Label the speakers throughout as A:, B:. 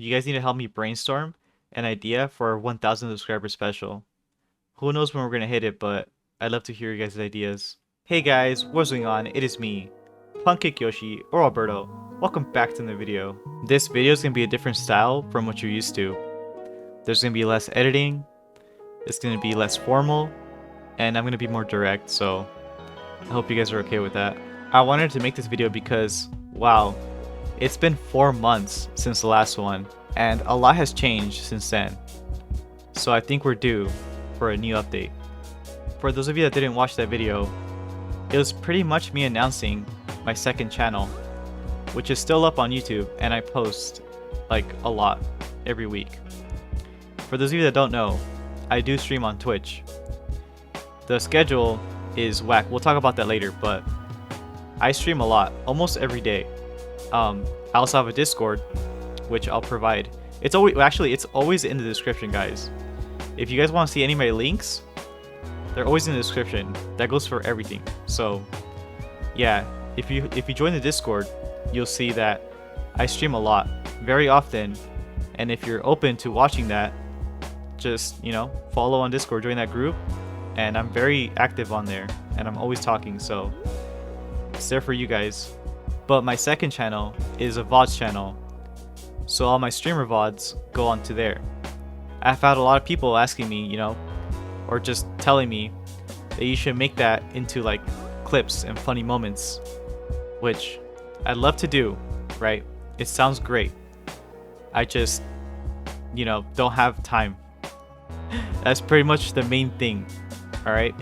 A: You guys need to help me brainstorm an idea for our 1,000 subscriber special. Who knows when we're gonna hit it, but I'd love to hear you guys' ideas. Hey guys, what's going on? It is me, Pancake Yoshi, or Alberto. Welcome back to the video. This video is gonna be a different style from what you're used to. There's gonna be less editing, it's gonna be less formal, and I'm gonna be more direct, so I hope you guys are okay with that. I wanted to make this video because, wow, it's been 4 months since the last one, and a lot has changed since then. So I think we're due for a new update. For those of you that didn't watch that video, it was pretty much me announcing my second channel, which is still up on YouTube, and I post like a lot every week. For those of you that don't know, I do stream on Twitch. The schedule is whack. We'll talk about that later, but I stream a lot, almost every day. I also have a Discord, which I'll provide. It's always in the description, guys. If you guys want to see any of my links, they're always in the description. That goes for everything. So, yeah, if you join the Discord, you'll see that I stream a lot, very often. And if you're open to watching that, just, follow on Discord, join that group, and I'm very active on there, and I'm always talking, so it's there for you guys. But my second channel is a VODs channel, so all my streamer VODs go onto there. I've had a lot of people asking me, or just telling me that you should make that into like clips and funny moments, which I'd love to do, right? It sounds great. I just, don't have time. That's pretty much the main thing. All right,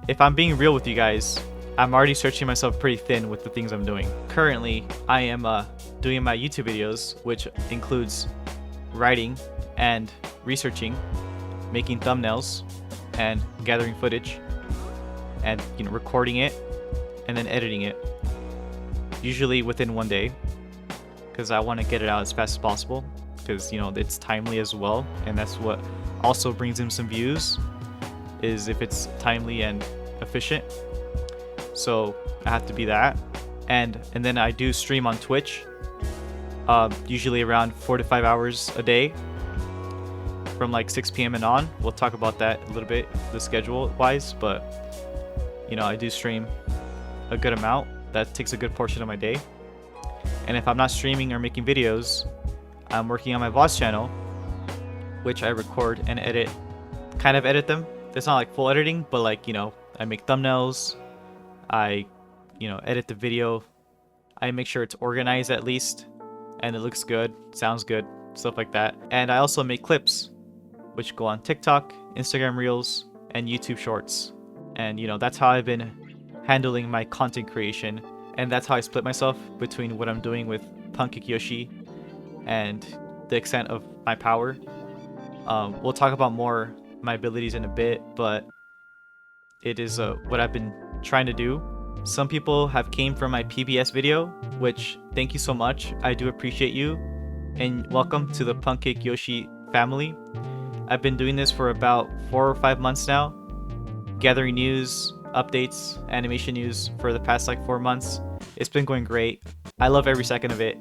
A: if I'm being real with you guys, I'm already stretching myself pretty thin with the things I'm doing. Currently, I am doing my YouTube videos, which includes writing and researching, making thumbnails, and gathering footage, and recording it, and then editing it. Usually within one day, because I want to get it out as fast as possible, because it's timely as well, and that's what also brings in some views, is if it's timely and efficient. So I have to be that, and then I do stream on Twitch, usually around 4 to 5 hours a day, from like 6 p.m. and on. We'll talk about that a little bit, the schedule wise, but I do stream a good amount. That takes a good portion of my day. And if I'm not streaming or making videos, I'm working on my VODs channel, which I record and edit, kind of edit them. It's not like full editing, but like, I make thumbnails, I, edit the video, I make sure it's organized at least, and it looks good, sounds good, stuff like that. And I also make clips, which go on TikTok, Instagram Reels, and YouTube Shorts. And, that's how I've been handling my content creation. And that's how I split myself between what I'm doing with Pancake Yoshi and the extent of my power. We'll talk about more my abilities in a bit, but it is what I've been trying to do. Some people have came from my PBS video, which thank you so much. I do appreciate you, and welcome to the Pancake Yoshi family. I've been doing this for about 4 or 5 months now, gathering news, updates, animation news for the past like 4 months. It's been going great. I love every second of it.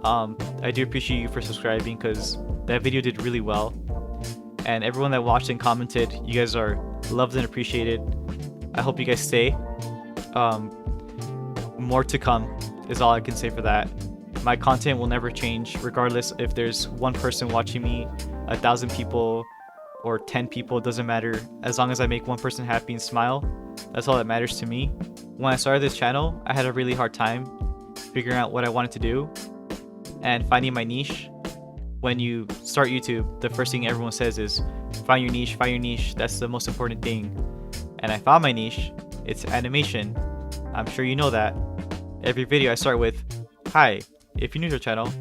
A: I do appreciate you for subscribing, because that video did really well. And everyone that watched and commented, you guys are loved and appreciated. I hope you guys stay. More to come is all I can say for that. My content will never change, regardless if there's one person watching me, 1,000 people, or 10 people, it doesn't matter. As long as I make one person happy and smile, that's all that matters to me. When I started this channel, I had a really hard time figuring out what I wanted to do and finding my niche. When you start YouTube, the first thing everyone says is find your niche, that's the most important thing. And I found my niche. It's animation. I'm sure you know that. Every video I start with, hi, if you're new to the channel,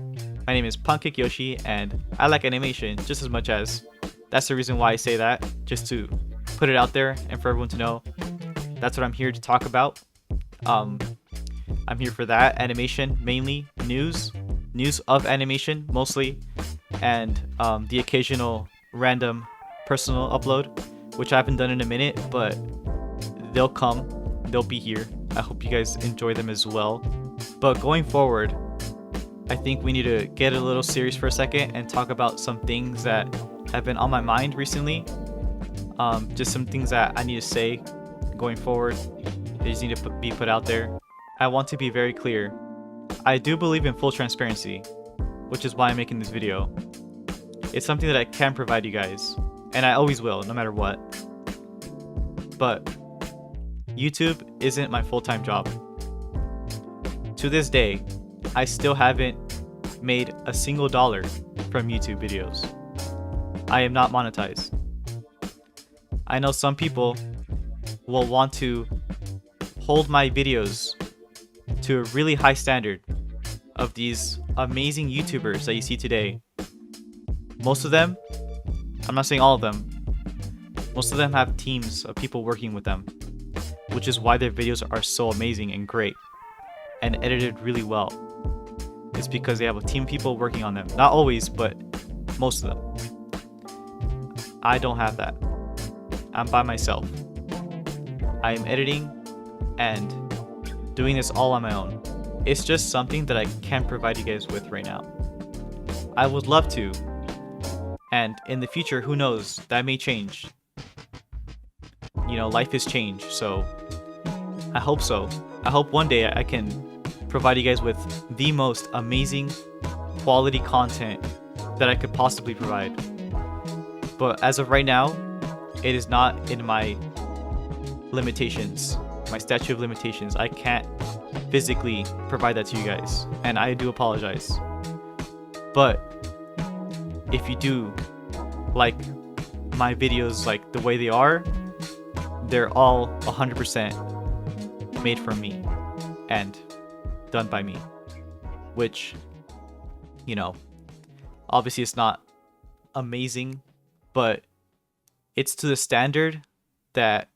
A: my name is Pancake Yoshi and I like animation just as much as. That's the reason why I say that, just to put it out there and for everyone to know that's what I'm here to talk about. I'm here for that, animation mainly, news of animation mostly, and the occasional random personal upload, which I haven't done in a minute, but they'll come, they'll be here. I hope you guys enjoy them as well. But going forward, I think we need to get a little serious for a second and talk about some things that have been on my mind recently. Just some things that I need to say going forward. They just need to be put out there. I want to be very clear. I do believe in full transparency, which is why I'm making this video. It's something that I can provide you guys, and I always will, no matter what. But YouTube isn't my full-time job. To this day, I still haven't made a single dollar from YouTube videos. I am not monetized. I know some people will want to hold my videos to a really high standard of these amazing YouTubers that you see today. Most of them, I'm not saying all of them, most of them have teams of people working with them, which is why their videos are so amazing and great and edited really well. It's because they have a team of people working on them. Not always, but most of them. I don't have that. I'm by myself. I am editing and doing this all on my own. It's just something that I can't provide you guys with right now. I would love to. And in the future, who knows, that may change. You know, life has changed, so I hope so. I hope one day I can provide you guys with the most amazing quality content that I could possibly provide. But as of right now, it is not in my limitations, my statute of limitations. I can't physically provide that to you guys, and I do apologize. But if you do like my videos like the way they are, they're all 100% made from me and done by me, which, you know, obviously it's not amazing, but it's to the standard that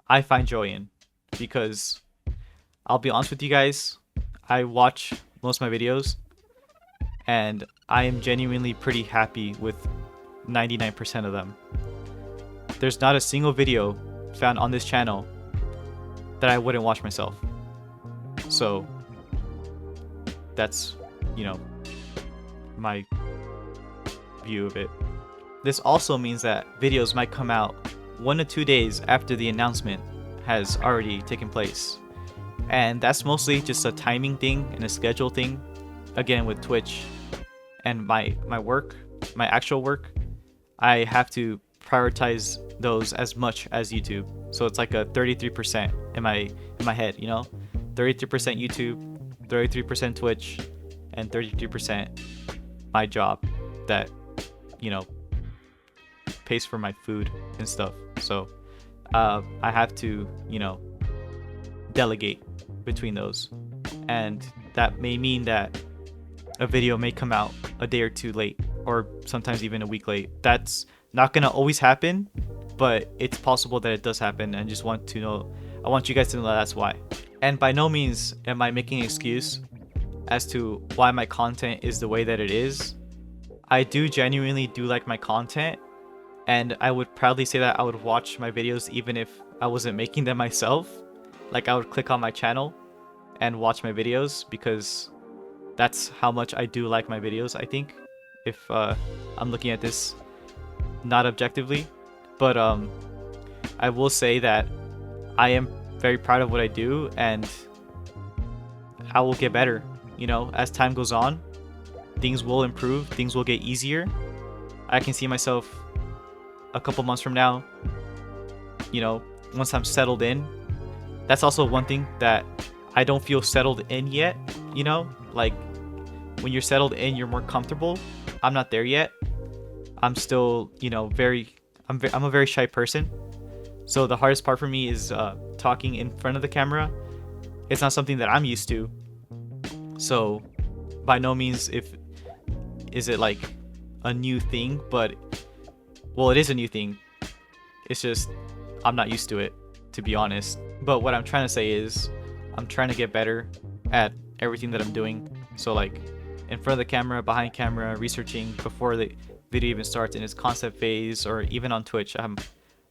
A: I find joy in. Because I'll be honest with you guys, I watch most of my videos and I am genuinely pretty happy with 99% of them. There's not a single video found on this channel that I wouldn't watch myself. So that's, you know, my view of it. This also means that videos might come out 1 to 2 days after the announcement has already taken place. And that's mostly just a timing thing and a schedule thing. Again, with Twitch and my work, my actual work, I have to prioritize those as much as YouTube. So it's like a 33% in my head, you know? 33% YouTube, 33% Twitch, and 33% my job that, you know, pays for my food and stuff. So I have to, you know, delegate between those. And that may mean that a video may come out a day or two late, or sometimes even a week late. That's not gonna always happen, but it's possible that it does happen. And I want you guys to know that that's why. And by no means am I making an excuse as to why my content is the way that it is. I do genuinely like my content, and I would proudly say that I would watch my videos even if I wasn't making them myself. Like, I would click on my channel and watch my videos, because that's how much I do like my videos, I think, if I'm looking at this not objectively. But I will say that I am very proud of what I do, and I will get better. You know, as time goes on, things will improve, things will get easier. I can see myself a couple months from now, you know, once I'm settled in. That's also one thing that I don't feel settled in yet, you know? Like, when you're settled in, you're more comfortable. I'm not there yet. I'm still, you know, I'm a very shy person. So the hardest part for me is talking in front of the camera. It's not something that I'm used to. So by no means is it like a new thing, but, well, it is a new thing. It's just I'm not used to it, to be honest. But what I'm trying to say is I'm trying to get better at everything that I'm doing. So, like, in front of the camera, behind camera, researching before the video even starts in its concept phase, or even on Twitch, I'm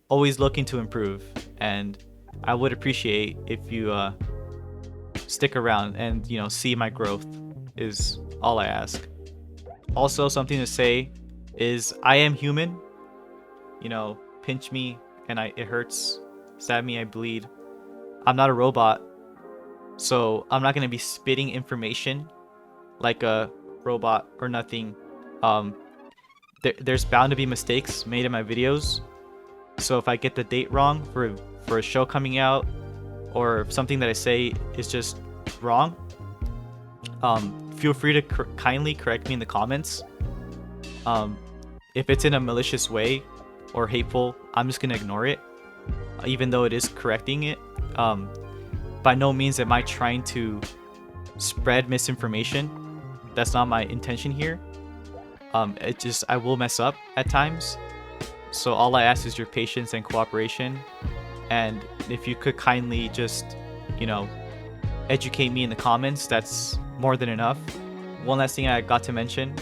A: always looking to improve. And I would appreciate if you stick around and, you know, see my growth. is all I ask. Also, something to say is I am human. You know, pinch me and it hurts. Stab me, I bleed. I'm not a robot. So I'm not going to be spitting information like a robot or nothing. There's bound to be mistakes made in my videos. So if I get the date wrong for a show coming out, or if something that I say is just wrong, feel free to kindly correct me in the comments. If it's in a malicious way or hateful, I'm just gonna ignore it, even though it is correcting it. By no means am I trying to spread misinformation. That's not my intention here. It just, I will mess up at times. So all I ask is your patience and cooperation. And if you could kindly just, you know, educate me in the comments, that's more than enough. One last thing I got to mention: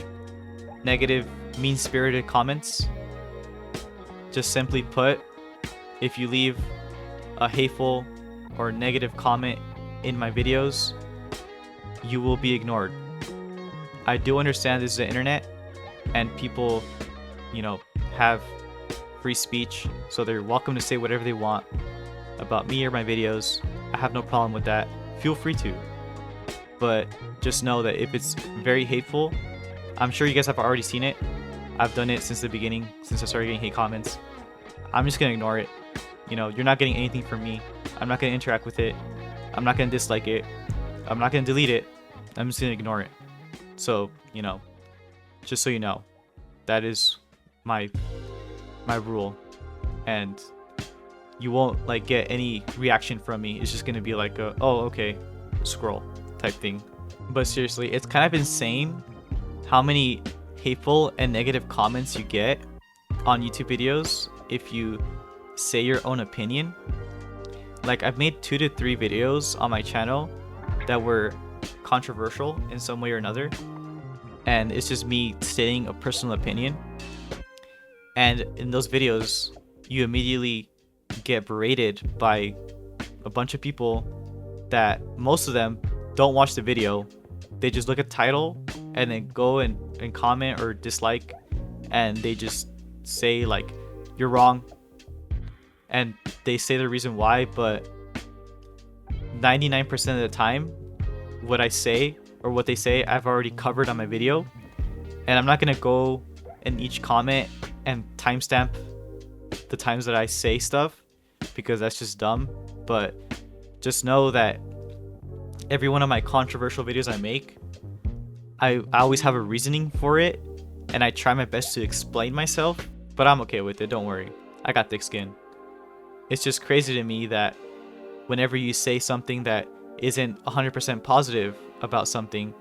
A: negative, mean-spirited comments. Just simply put, if you leave a hateful or negative comment in my videos, you will be ignored. I do understand this is the internet and people, you know, have free speech, so they're welcome to say whatever they want about me or my videos. I have no problem with that. Feel free to. But just know that if it's very hateful, I'm sure you guys have already seen it. I've done it since the beginning, since I started getting hate comments. I'm just gonna ignore it. You know, you're not getting anything from me. I'm not gonna interact with it. I'm not gonna dislike it. I'm not gonna delete it. I'm just gonna ignore it. So, you know, just so you know, that is my rule, and you won't like get any reaction from me. It's just gonna be like a, oh, okay, scroll type thing. But seriously, it's kind of insane how many hateful and negative comments you get on YouTube videos if you say your own opinion. Like, I've made 2 to 3 videos on my channel that were controversial in some way or another, and it's just me stating a personal opinion. And in those videos, you immediately get berated by a bunch of people that most of them don't watch the video. They just look at the title and then go and comment or dislike, and they just say like, you're wrong, and they say the reason why. But 99% of the time, what I say or what they say, I've already covered on my video, and I'm not gonna go in each comment and timestamp the times that I say stuff, because that's just dumb. But just know that every one of my controversial videos I make, I always have a reasoning for it, and I try my best to explain myself, but I'm okay with it, don't worry. I got thick skin. It's just crazy to me that whenever you say something that isn't 100% positive about something,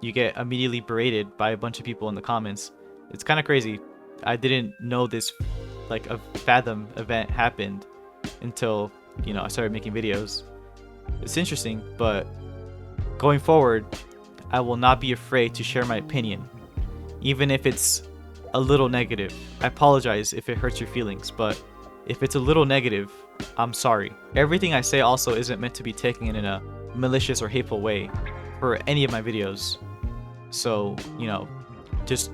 A: you get immediately berated by a bunch of people in the comments. It's kind of crazy. I didn't know this, like, a Fathom event happened until, you know, I started making videos. It's interesting, but going forward, I will not be afraid to share my opinion, even if it's a little negative. I apologize if it hurts your feelings, but if it's a little negative, I'm sorry. Everything I say also isn't meant to be taken in a malicious or hateful way for any of my videos. So, you know, just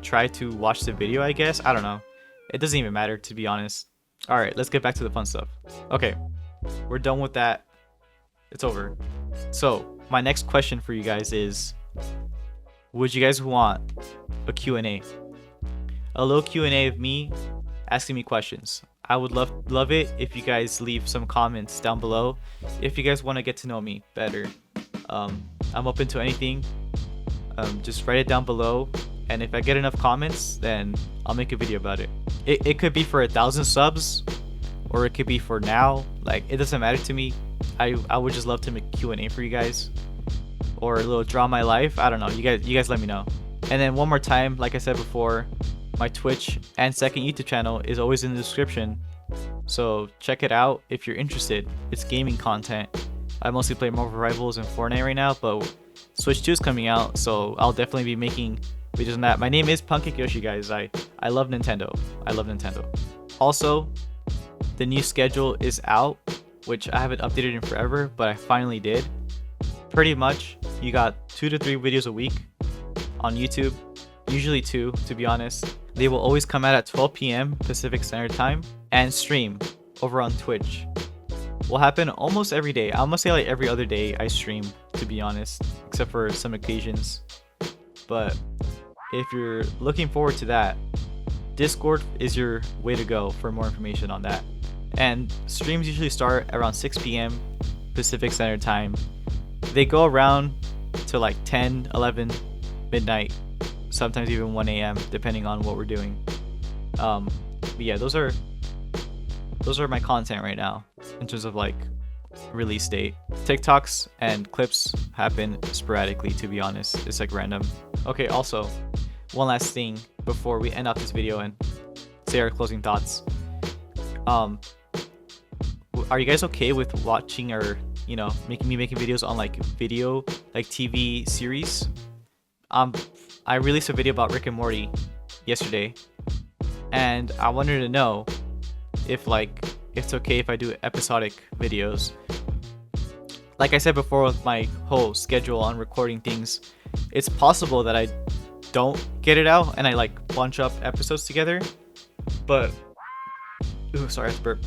A: try to watch the video, I guess. I don't know. It doesn't even matter, to be honest. Alright, let's get back to the fun stuff. Okay, we're done with that. It's over. So, my next question for you guys is, would you guys want a Q&A? A little Q&A of me asking me questions. I would love it if you guys leave some comments down below if you guys want to get to know me better. I'm open to anything. Just write it down below, and if I get enough comments, then I'll make a video about it. It could be for 1,000 subs, or it could be for now. Like, it doesn't matter to me. I would just love to make Q&A for you guys, or a little draw my life. I don't know. You guys let me know. And then one more time, like I said before, my Twitch and second YouTube channel is always in the description, so check it out if you're interested. It's gaming content. I mostly play Marvel Rivals and Fortnite right now, but Switch 2 is coming out, so I'll definitely be making videos on that. My name is Punkik Yoshi, guys. I love Nintendo. I love Nintendo. Also, the new schedule is out, which I haven't updated in forever, but I finally did. Pretty much, you got 2 to 3 videos a week on YouTube, usually 2 to be honest. They will always come out at 12 p.m. Pacific Standard Time and stream over on Twitch. Will happen almost every day. I'm gonna say like every other day I stream, to be honest, except for some occasions. But if you're looking forward to that, Discord is your way to go for more information on that. And streams usually start around 6 p.m. Pacific Standard Time. They go around to like 10, 11, midnight, sometimes even 1 a.m. depending on what we're doing. But yeah, those are my content right now in terms of like release date. TikToks and clips happen sporadically, to be honest. It's like random. Okay, also, one last thing before we end off this video and say our closing thoughts. Are you guys okay with watching or, you know, making videos on like video, like TV series? I released a video about Rick and Morty yesterday, and I wanted to know if like it's okay if I do episodic videos. Like I said before, with my whole schedule on recording things, it's possible that I don't get it out and I like bunch up episodes together. But ooh, sorry, I have to burp.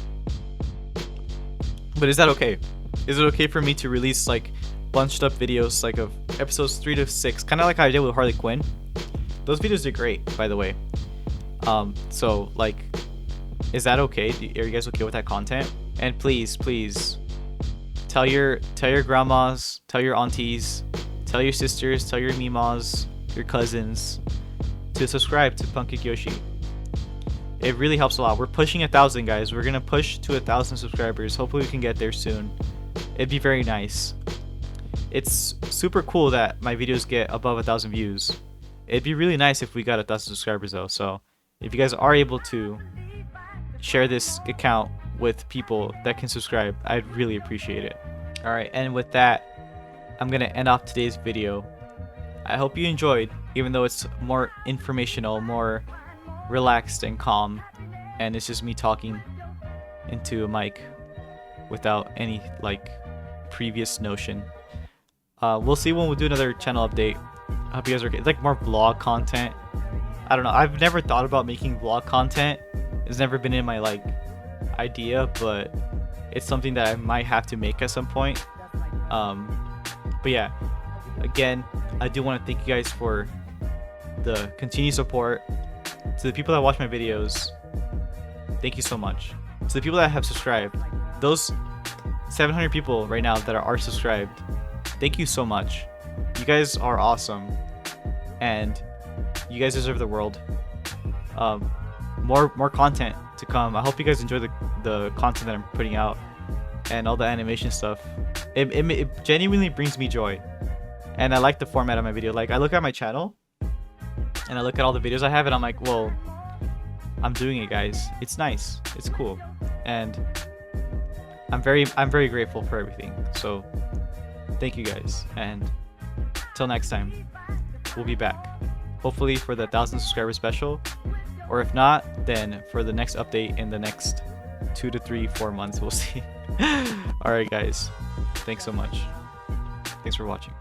A: But is that okay? Is it okay for me to release like bunched up videos like of episodes 3 to 6, kind of like how I did with Harley Quinn? Those videos are great, by the way. So like, is that okay? Are you guys okay with that content? And please tell your grandmas, tell your aunties, tell your sisters, tell your mimas, your cousins to subscribe to Punkik Yoshi. It really helps a lot. We're pushing 1,000, guys. We're gonna push to 1,000 subscribers. Hopefully we can get there soon. It'd be very nice. It's super cool that my videos get above 1,000 views. It'd be really nice if we got 1,000 subscribers though. So if you guys are able to share this account with people that can subscribe, I'd really appreciate it. Alright, and with that, I'm gonna end off today's video. I hope you enjoyed, even though it's more informational, more relaxed and calm, and it's just me talking into a mic without any like previous notion. We'll see when we do another channel update. I hope you guys are okay. It's like more vlog content. I don't know, I've never thought about making vlog content. It's never been in my like idea, but it's something that I might have to make at some point. But yeah, again, I do want to thank you guys for the continued support. To the people that watch my videos, thank you so much. To the people that have subscribed, those 700 people right now that are subscribed, thank you so much. You guys are awesome, and you guys deserve the world. More content to come. I hope you guys enjoy the content that I'm putting out and all the animation stuff. It genuinely brings me joy, and I like the format of my video. Like, I look at my channel and I look at all the videos I have, and I'm like, well, I'm doing it, guys. It's nice. It's cool, and I'm very grateful for everything. So thank you guys, and till next time, we'll be back. Hopefully for the 1,000 subscriber special, or if not, then for the next update in the next 2 to 3, 4 months. We'll see. All right, guys. Thanks so much. Thanks for watching.